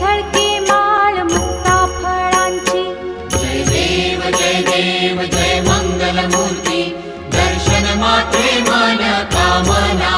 झळके माळ मुक्ता फळांची. जय देव जय मंगल मूर्ती, दर्शन मात्रे मन कामना